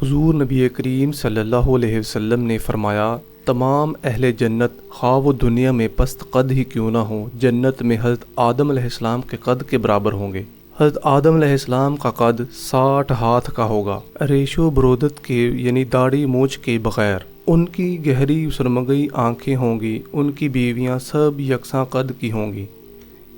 حضور نبی کریم صلی اللہ علیہ وسلم نے فرمایا، تمام اہل جنت خواہ وہ دنیا میں پست قد ہی کیوں نہ ہوں، جنت میں حضرت آدم علیہ السلام کے قد کے برابر ہوں گے۔ حضرت آدم علیہ السلام کا قد 60 ہاتھ کا ہوگا، ریش و برودت کے یعنی داڑھی مونچھ کے بغیر۔ ان کی گہری سرمگئی آنکھیں ہوں گی، ان کی بیویاں سب یکساں قد کی ہوں گی۔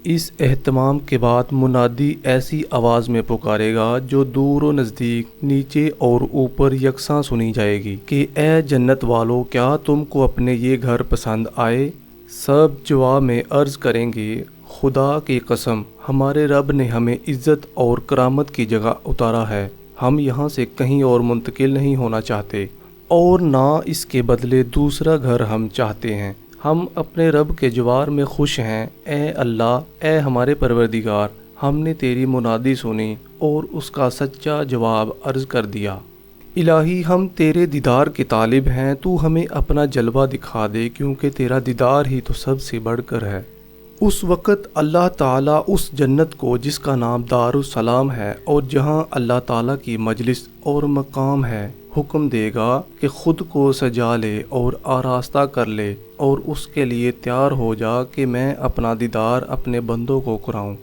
اس اہتمام کے بعد منادی ایسی آواز میں پکارے گا جو دور و نزدیک، نیچے اور اوپر یکساں سنی جائے گی کہ اے جنت والو، کیا تم کو اپنے یہ گھر پسند آئے؟ سب جواب میں عرض کریں گے، خدا کی قسم، ہمارے رب نے ہمیں عزت اور کرامت کی جگہ اتارا ہے، ہم یہاں سے کہیں اور منتقل نہیں ہونا چاہتے، اور نہ اس کے بدلے دوسرا گھر ہم چاہتے ہیں۔ ہم اپنے رب کے جوار میں خوش ہیں۔ اے اللہ، اے ہمارے پروردگار، ہم نے تیری منادی سنی اور اس کا سچا جواب عرض کر دیا۔ الہی، ہم تیرے دیدار کے طالب ہیں، تو ہمیں اپنا جلوہ دکھا دے، کیونکہ تیرا دیدار ہی تو سب سے بڑھ کر ہے۔ اس وقت اللہ تعالیٰ اس جنت کو جس کا نام دارالسلام ہے اور جہاں اللہ تعالیٰ کی مجلس اور مقام ہے، حکم دے گا کہ خود کو سجا لے اور آراستہ کر لے اور اس کے لیے تیار ہو جا کہ میں اپنا دیدار اپنے بندوں کو کراؤں۔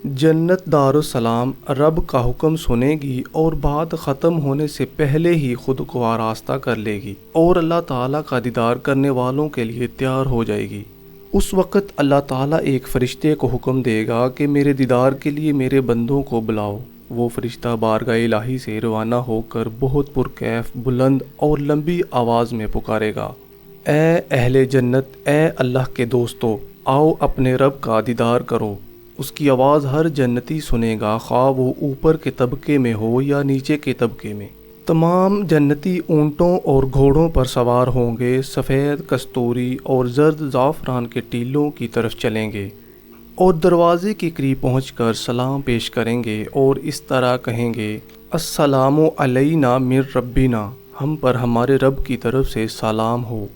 جنت دارالسلام رب کا حکم سنے گی اور بات ختم ہونے سے پہلے ہی خود کو آراستہ کر لے گی اور اللہ تعالیٰ کا دیدار کرنے والوں کے لیے تیار ہو جائے گی۔ اس وقت اللہ تعالیٰ ایک فرشتے کو حکم دے گا کہ میرے دیدار کے لیے میرے بندوں کو بلاؤ۔ وہ فرشتہ بارگاہ الہی سے روانہ ہو کر بہت پرکیف، بلند اور لمبی آواز میں پکارے گا، اے اہل جنت، اے اللہ کے دوستو، آؤ اپنے رب کا دیدار کرو۔ اس کی آواز ہر جنتی سنے گا، خواہ وہ اوپر کے طبقے میں ہو یا نیچے کے طبقے میں۔ تمام جنتی اونٹوں اور گھوڑوں پر سوار ہوں گے، سفید کستوری اور زرد زعفران کے ٹیلوں کی طرف چلیں گے اور دروازے کے قریب پہنچ کر سلام پیش کریں گے اور اس طرح کہیں گے، السلام علینا من ربنا، ہم پر ہمارے رب کی طرف سے سلام ہو۔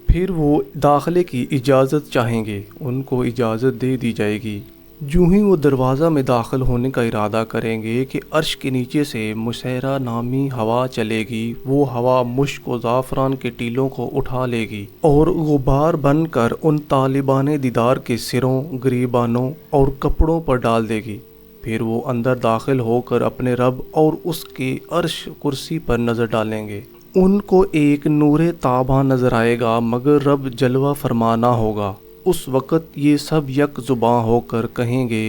پھر وہ داخلے کی اجازت چاہیں گے، ان کو اجازت دے دی جائے گی۔ جو ہی وہ دروازہ میں داخل ہونے کا ارادہ کریں گے کہ عرش کے نیچے سے مسیرہ نامی ہوا چلے گی، وہ ہوا مشک و زعفران کے ٹیلوں کو اٹھا لے گی اور غبار بن کر ان طالبان دیدار کے سروں، گریبانوں اور کپڑوں پر ڈال دے گی۔ پھر وہ اندر داخل ہو کر اپنے رب اور اس کے عرش کرسی پر نظر ڈالیں گے۔ ان کو ایک نور تاباں نظر آئے گا، مگر رب جلوہ فرما نہ ہوگا۔ اس وقت یہ سب یک زباں ہو کر کہیں گے،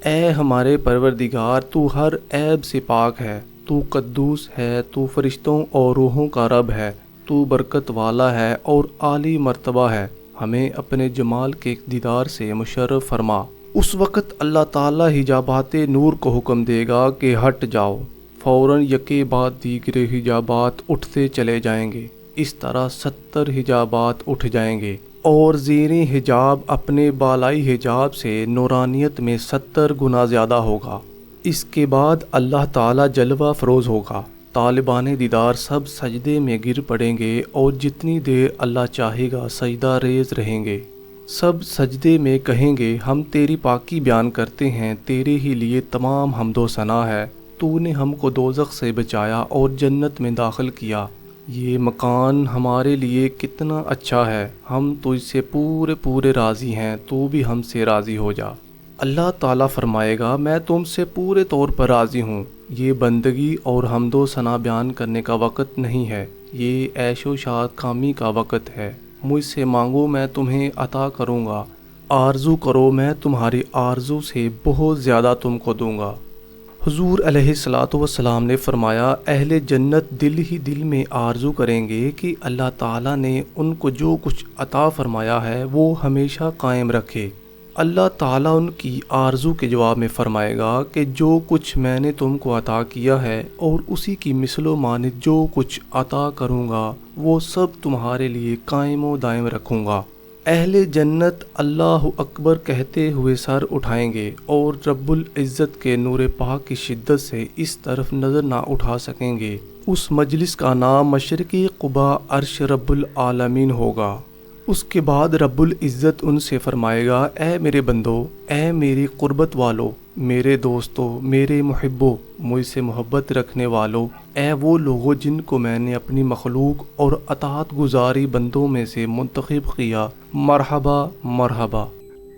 اے ہمارے پروردگار، تو ہر عیب سے پاک ہے، تو قدوس ہے، تو فرشتوں اور روحوں کا رب ہے، تو برکت والا ہے اور عالی مرتبہ ہے، ہمیں اپنے جمال کے دیدار سے مشرف فرما۔ اس وقت اللہ تعالیٰ حجابات نور کو حکم دے گا کہ ہٹ جاؤ۔ فوراً یکے بعد دیگرے حجابات اٹھتے چلے جائیں گے۔ اس طرح 70 حجابات اٹھ جائیں گے اور زیریں حجاب اپنے بالائی حجاب سے نورانیت میں 70 گنا زیادہ ہوگا۔ اس کے بعد اللہ تعالیٰ جلوہ فروز ہوگا، طالبان دیدار سب سجدے میں گر پڑیں گے اور جتنی دیر اللہ چاہے گا سجدہ ریز رہیں گے۔ سب سجدے میں کہیں گے، ہم تیری پاکی بیان کرتے ہیں، تیرے ہی لیے تمام حمد و ثنا ہے، تو نے ہم کو دوزخ سے بچایا اور جنت میں داخل کیا۔ یہ مکان ہمارے لیے کتنا اچھا ہے، ہم تجھ سے پورے راضی ہیں، تو بھی ہم سے راضی ہو جا۔ اللہ تعالیٰ فرمائے گا، میں تم سے پورے طور پر راضی ہوں۔ یہ بندگی اور حمد و ثنا بیان کرنے کا وقت نہیں ہے، یہ عیش و شاد کامی کا وقت ہے۔ مجھ سے مانگو، میں تمہیں عطا کروں گا، آرزو کرو، میں تمہاری آرزو سے بہت زیادہ تم کو دوں گا۔ حضور علیہ الصلاۃ والسلام نے فرمایا، اہل جنت دل ہی دل میں آرزو کریں گے کہ اللہ تعالیٰ نے ان کو جو کچھ عطا فرمایا ہے وہ ہمیشہ قائم رکھے۔ اللہ تعالیٰ ان کی آرزو کے جواب میں فرمائے گا کہ جو کچھ میں نے تم کو عطا کیا ہے اور اسی کی مثل و مانند جو کچھ عطا کروں گا وہ سب تمہارے لیے قائم و دائم رکھوں گا۔ اہل جنت اللہ اکبر کہتے ہوئے سر اٹھائیں گے اور رب العزت کے نور پاک کی شدت سے اس طرف نظر نہ اٹھا سکیں گے۔ اس مجلس کا نام مشرقی قبا عرش رب العالمین ہوگا۔ اس کے بعد رب العزت ان سے فرمائے گا، اے میرے بندو، اے میری قربت والو، میرے دوستو، میرے محبو، مجھ سے محبت رکھنے والو، اے وہ لوگوں جن کو میں نے اپنی مخلوق اور اطاعت گزاری بندوں میں سے منتخب کیا، مرحبا مرحبا۔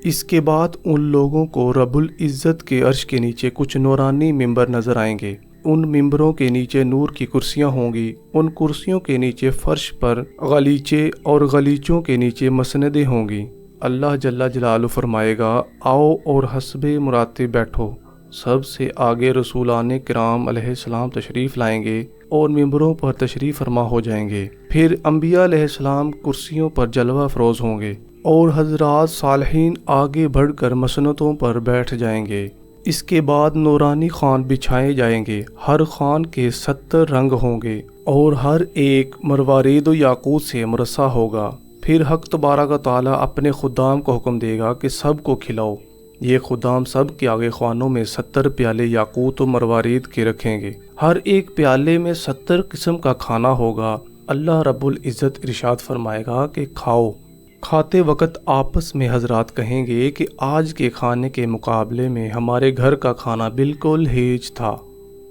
اس کے بعد ان لوگوں کو رب العزت کے عرش کے نیچے کچھ نورانی ممبر نظر آئیں گے۔ ان ممبروں کے نیچے نور کی کرسیاں ہوں گی، ان کرسیوں کے نیچے فرش پر غلیچے اور غلیچوں کے نیچے مسندیں ہوں گی۔ اللہ جل جلالہ فرمائے گا، آؤ اور حسب مراتب بیٹھو۔ سب سے آگے رسولان کرام علیہ السلام تشریف لائیں گے اور ممبروں پر تشریف فرما ہو جائیں گے۔ پھر انبیاء علیہ السلام کرسیوں پر جلوہ افروز ہوں گے اور حضرات صالحین آگے بڑھ کر مسندوں پر بیٹھ جائیں گے۔ اس کے بعد نورانی خوان بچھائے جائیں گے، ہر خوان کے 70 رنگ ہوں گے اور ہر ایک مروارید و یاقوت سے مرصع ہوگا۔ پھر حق تبارک و تعالیٰ اپنے خدام کو حکم دے گا کہ سب کو کھلاؤ۔ یہ خدام سب کے آگے خوانوں میں 70 پیالے یاقوت و مروارید کے رکھیں گے، ہر ایک پیالے میں 70 قسم کا کھانا ہوگا۔ اللہ رب العزت ارشاد فرمائے گا کہ کھاؤ۔ کھاتے وقت آپس میں حضرات کہیں گے کہ آج کے کھانے کے مقابلے میں ہمارے گھر کا کھانا بالکل ہیج تھا،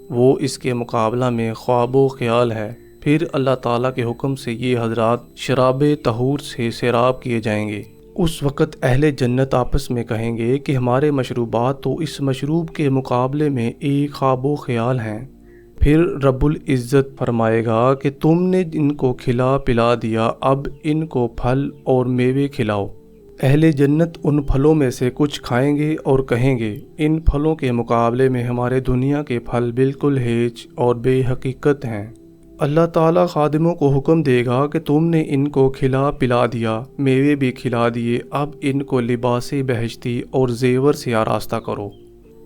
وہ اس کے مقابلہ میں خواب و خیال ہے۔ پھر اللہ تعالیٰ کے حکم سے یہ حضرات شراب طہور سے سیراب کیے جائیں گے۔ اس وقت اہل جنت آپس میں کہیں گے کہ ہمارے مشروبات تو اس مشروب کے مقابلے میں ایک خواب و خیال ہیں۔ پھر رب العزت فرمائے گا کہ تم نے ان کو کھلا پلا دیا، اب ان کو پھل اور میوے کھلاؤ۔ اہل جنت ان پھلوں میں سے کچھ کھائیں گے اور کہیں گے، ان پھلوں کے مقابلے میں ہمارے دنیا کے پھل بالکل ہیج اور بے حقیقت ہیں۔ اللہ تعالیٰ خادموں کو حکم دے گا کہ تم نے ان کو کھلا پلا دیا، میوے بھی کھلا دیے، اب ان کو لباس بہشتی اور زیور سے آراستہ کرو۔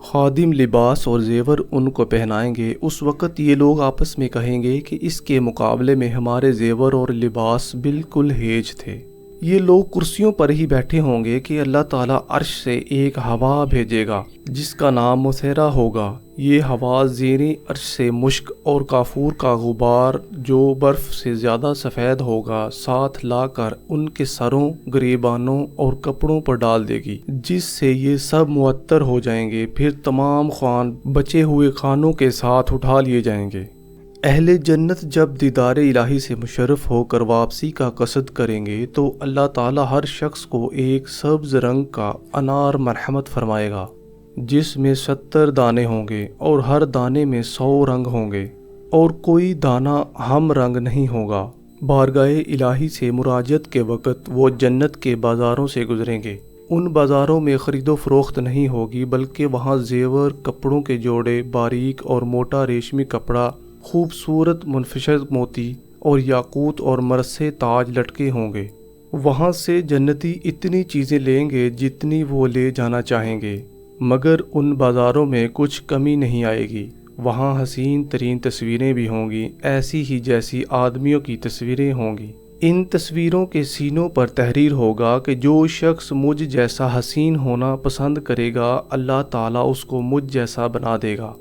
خادم لباس اور زیور ان کو پہنائیں گے۔ اس وقت یہ لوگ آپس میں کہیں گے کہ اس کے مقابلے میں ہمارے زیور اور لباس بالکل ہیج تھے۔ یہ لوگ کرسیوں پر ہی بیٹھے ہوں گے کہ اللہ تعالیٰ عرش سے ایک ہوا بھیجے گا جس کا نام مسیرہ ہوگا۔ یہ ہوا زیر عرش سے مشک اور کافور کا غبار جو برف سے زیادہ سفید ہوگا ساتھ لا کر ان کے سروں، گریبانوں اور کپڑوں پر ڈال دے گی، جس سے یہ سب معطر ہو جائیں گے۔ پھر تمام خوان بچے ہوئے کھانوں کے ساتھ اٹھا لیے جائیں گے۔ اہل جنت جب دیدار الہی سے مشرف ہو کر واپسی کا قصد کریں گے تو اللہ تعالیٰ ہر شخص کو ایک سبز رنگ کا انار مرحمت فرمائے گا جس میں 70 دانے ہوں گے اور ہر دانے میں 100 رنگ ہوں گے اور کوئی دانہ ہم رنگ نہیں ہوگا۔ بارگاہ الہی سے مراجعت کے وقت وہ جنت کے بازاروں سے گزریں گے۔ ان بازاروں میں خرید و فروخت نہیں ہوگی بلکہ وہاں زیور، کپڑوں کے جوڑے، باریک اور موٹا ریشمی کپڑا، خوبصورت منفشر موتی اور یاقوت اور مرصع تاج لٹکے ہوں گے۔ وہاں سے جنتی اتنی چیزیں لیں گے جتنی وہ لے جانا چاہیں گے، مگر ان بازاروں میں کچھ کمی نہیں آئے گی۔ وہاں حسین ترین تصویریں بھی ہوں گی، ایسی ہی جیسی آدمیوں کی تصویریں ہوں گی۔ ان تصویروں کے سینوں پر تحریر ہوگا کہ جو شخص مجھ جیسا حسین ہونا پسند کرے گا اللہ تعالیٰ اس کو مجھ جیسا بنا دے گا،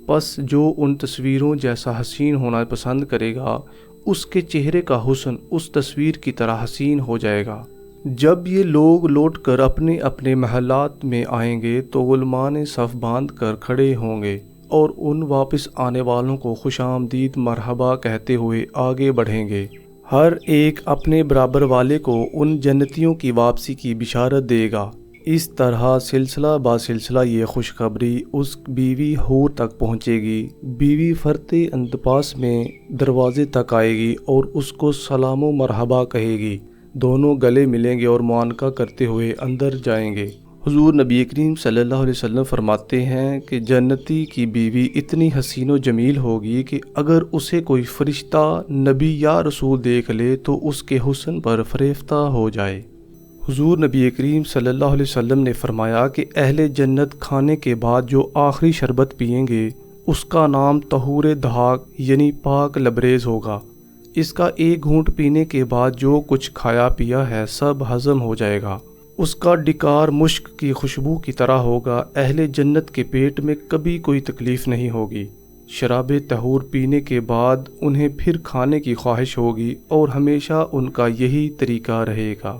پس جو ان تصویروں جیسا حسین ہونا پسند کرے گا اس کے چہرے کا حسن اس تصویر کی طرح حسین ہو جائے گا۔ جب یہ لوگ لوٹ کر اپنے اپنے محلات میں آئیں گے تو غلامان صف باندھ کر کھڑے ہوں گے اور ان واپس آنے والوں کو خوش آمدید مرحبا کہتے ہوئے آگے بڑھیں گے۔ ہر ایک اپنے برابر والے کو ان جنتیوں کی واپسی کی بشارت دے گا۔ اس طرح سلسلہ با سلسلہ یہ خوشخبری اس بیوی حور تک پہنچے گی۔ بیوی فرت اندپاس میں دروازے تک آئے گی اور اس کو سلام و مرحبا کہے گی۔ دونوں گلے ملیں گے اور معانقہ کرتے ہوئے اندر جائیں گے۔ حضور نبی کریم صلی اللہ علیہ وسلم فرماتے ہیں کہ جنتی کی بیوی اتنی حسین و جمیل ہوگی کہ اگر اسے کوئی فرشتہ، نبی یا رسول دیکھ لے تو اس کے حسن پر فریفتہ ہو جائے۔ حضور نبی کریم صلی اللہ علیہ وسلم نے فرمایا کہ اہل جنت کھانے کے بعد جو آخری شربت پئیں گے اس کا نام طہور دھاک یعنی پاک لبریز ہوگا۔ اس کا ایک گھونٹ پینے کے بعد جو کچھ کھایا پیا ہے سب ہضم ہو جائے گا۔ اس کا ڈکار مشک کی خوشبو کی طرح ہوگا۔ اہل جنت کے پیٹ میں کبھی کوئی تکلیف نہیں ہوگی۔ شراب طہور پینے کے بعد انہیں پھر کھانے کی خواہش ہوگی اور ہمیشہ ان کا یہی طریقہ رہے گا۔